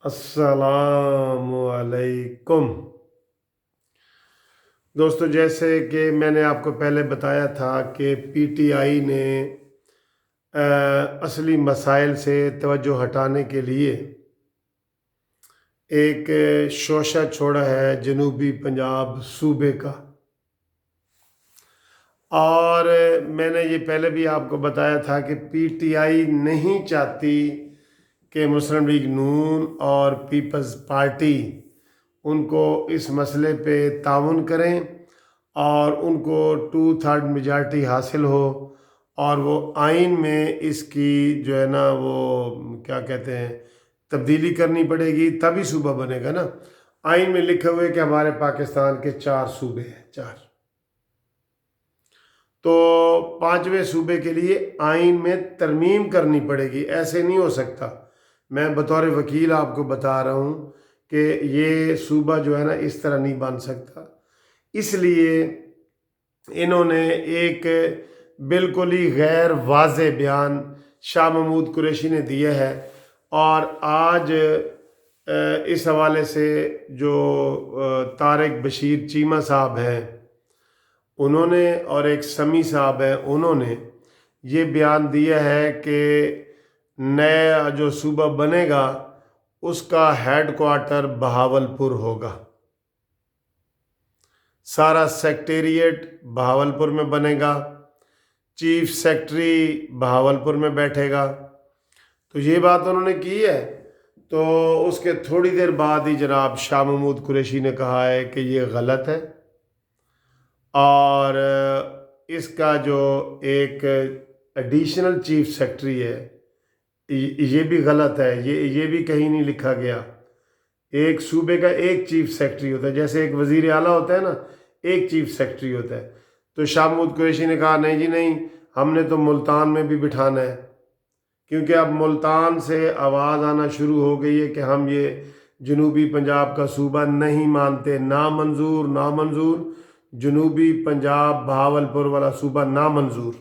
अस्सलाम वालेकुम। दोस्तों, जैसे कि मैंने आपको पहले बताया था कि पीटीआई ने असली मसाइल से तवज्जो हटाने के लिए एक शोशा छोड़ा है जनूबी पंजाब सूबे का। और मैंने ये पहले भी आपको बताया था कि पीटीआई नहीं चाहती कि मुस्लिम लीग नून और पीपल्स पार्टी उनको इस मसले पे ताउन करें और उनको 2/3 मेजॉरिटी हासिल हो और वो आइन में इसकी जो है ना वो क्या कहते हैं तब्दीली करनी पड़ेगी, तभी सूबा बनेगा ना। आइन में लिखे हुए कि हमारे पाकिस्तान के 4 सूबे हैं, 4। तो 5वें सूबे के लिए आइन में तरमीम करनी पड़ेगी, ऐसे नहीं हो सकता। मैं बतौर वकील आपको बता रहा हूँ कि ये सूबा जो है ना इस तरह नहीं बन सकता। इसलिए इन्होंने एक बिल्कुल ही गैर वाज़ेह बयान शाह महमूद कुरैशी ने दिया है। और आज इस हवाले से जो तारिक बशीर चीमा साहब हैं उन्होंने और एक समी साहब हैं, उन्होंने ये बयान दिया है कि नया जो सूबा बनेगा उसका हेड क्वार्टर बहावलपुर होगा। सारा सेक्रेटेरिएट बहावलपुर में बनेगा, चीफ सेक्रेटरी बहावलपुर में बैठेगा। तो ये बात उन्होंने की है। तो उसके थोड़ी देर बाद ही जनाब शाह महमूद कुरैशी ने कहा है कि ये गलत है और इसका जो एक एडिशनल चीफ सेक्रेटरी है ये भी गलत है। ये भी कहीं नहीं लिखा गया। एक सूबे का एक चीफ सेक्रेटरी होता है, जैसे एक वज़ीर आला होता है ना, एक चीफ सेक्रेटरी होता है। तो शाह महमूद कुरैशी ने कहा नहीं जी नहीं, हमने तो मुल्तान में भी बिठाना है, क्योंकि अब मुल्तान से आवाज़ आना शुरू हो गई है कि हम ये जनूबी पंजाब का सूबा नहीं मानते, नामंजूर नामंजूर, जनूबी पंजाब बहावलपुर वाला सूबा नामंजूर।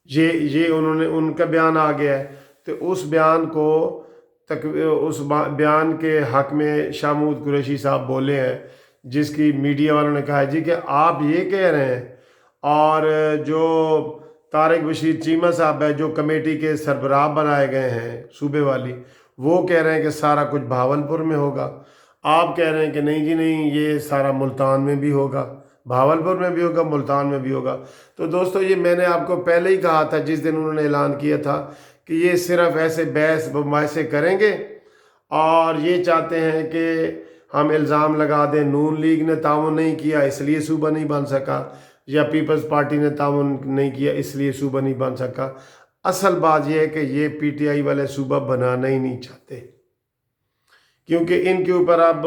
ये उन्होंने उनका बयान आ गया है। तो उस बयान को उस बयान के हक में शाह महमूद कुरैशी साहब बोले हैं, जिसकी मीडिया वालों ने कहा है जी कि आप ये कह रहे हैं, और जो तारिक बशीर चीमा साहब है जो कमेटी के सरबराह बनाए गए हैं सूबे वाली, वो कह रहे हैं कि सारा कुछ बहावलपुर में होगा। आप कह रहे हैं कि नहीं जी नहीं, ये सारा मुल्तान में भी होगा, बहावलपुर में भी होगा, मुल्तान में भी होगा। तो दोस्तों, ये मैंने आपको पहले ही कहा था जिस दिन उन्होंने ऐलान किया था कि ये सिर्फ ऐसे बहस बहसे करेंगे और ये चाहते हैं कि हम इल्ज़ाम लगा दें नून लीग ने ताउन नहीं किया इसलिए सूबा नहीं बन सका, या पीपल्स पार्टी ने ताउन नहीं किया इसलिए सूबा नहीं बन सका। असल बात यह है कि ये पीटीआई वाले सूबा बनाना ही नहीं चाहते, क्योंकि इनके ऊपर अब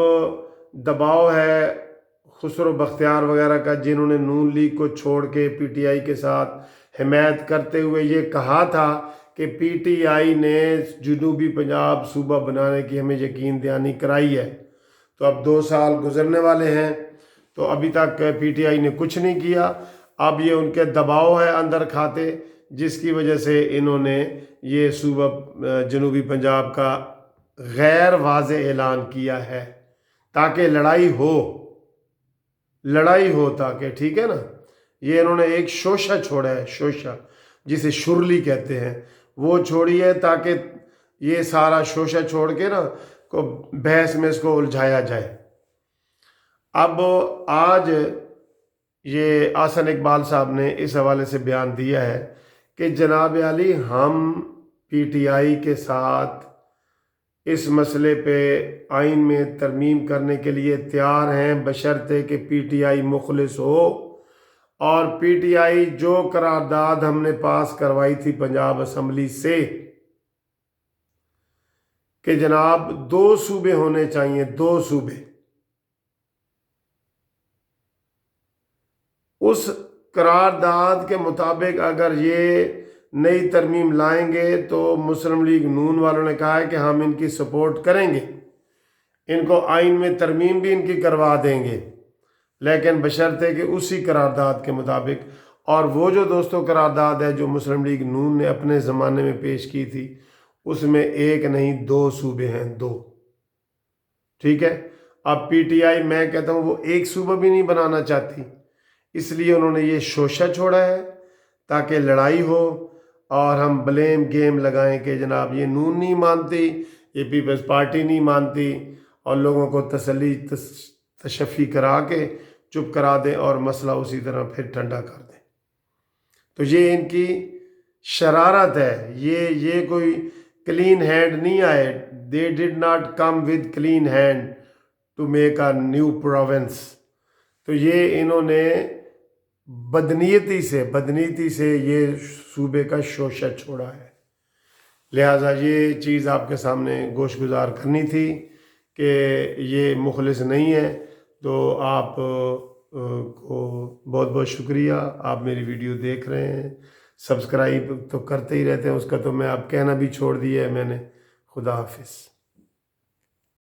दबाव है खुसरो बख्तियार वगैरह का, जिन्होंने नून लीग को छोड़ के पीटीआई के साथ हिमायत करते हुए ये कहा था कि पीटीआई ने जनूबी पंजाब सूबा बनाने की हमें यकीन दहानी कराई है। तो अब 2 साल गुजरने वाले हैं, तो अभी तक पीटीआई ने कुछ नहीं किया। अब ये उनके दबाव है अंदर खाते, जिसकी वजह से इन्होंने ये सूबा जनूबी पंजाब का गैर वाज़ेह ऐलान किया है, ताकि लड़ाई हो ताकि, ठीक है ना। ये इन्होंने एक शोशा छोड़ा है, शोशा जिसे शुरली कहते हैं, वो छोड़ी है ताकि ये सारा शोशा छोड़ के ना को बहस में इसको उलझाया जाए। अब आज ये आसन इकबाल साहब ने इस हवाले से बयान दिया है कि जनाब अली, हम पीटीआई के साथ इस मसले पे आइन में तरमीम करने के लिए तैयार हैं, बशर्ते कि पीटीआई मुखलिस हो। और पीटीआई जो करारदाद हमने पास करवाई थी पंजाब असम्बली से कि जनाब 2 सूबे होने चाहिए, 2 सूबे, उस करारदाद के मुताबिक अगर ये नई तरमीम लाएंगे तो मुस्लिम लीग नून वालों ने कहा है कि हम इनकी सपोर्ट करेंगे, इनको आइन में तरमीम भी इनकी करवा देंगे, लेकिन बशर्ते कि उसी करारदाद के मुताबिक। और वो जो दोस्तों करारदाद है जो मुस्लिम लीग नून ने अपने ज़माने में पेश की थी, اس میں ایک نہیں 2 صوبے ہیں، 2، ٹھیک ہے۔ اب پی ٹی آئی میں کہتا ہوں وہ ایک صوبہ بھی نہیں بنانا چاہتی، اس لیے انہوں نے یہ شوشہ چھوڑا ہے تاکہ لڑائی ہو اور ہم بلیم گیم لگائیں کہ جناب یہ نون نہیں مانتی، یہ پیپلز پارٹی نہیں مانتی، اور لوگوں کو تسلی تشفی کرا کے چپ کرا دیں اور مسئلہ اسی طرح پھر ٹھنڈا کر دیں۔ تو یہ ان کی شرارت ہے، یہ کوئی کلین ہینڈ نہیں آئے، they did not come with clean hand to make a new province۔ تو یہ انہوں نے بدنیتی سے یہ صوبے کا شوشہ چھوڑا ہے، لہٰذا یہ چیز آپ کے سامنے گوش گزار کرنی تھی کہ یہ مخلص نہیں ہے۔ تو آپ کو بہت بہت شکریہ، آپ میری ویڈیو دیکھ رہے ہیں، سبسکرائب تو کرتے ہی رہتے ہیں، اس کا تو میں اب کہنا بھی چھوڑ دیا ہے میں نے۔ خدا حافظ۔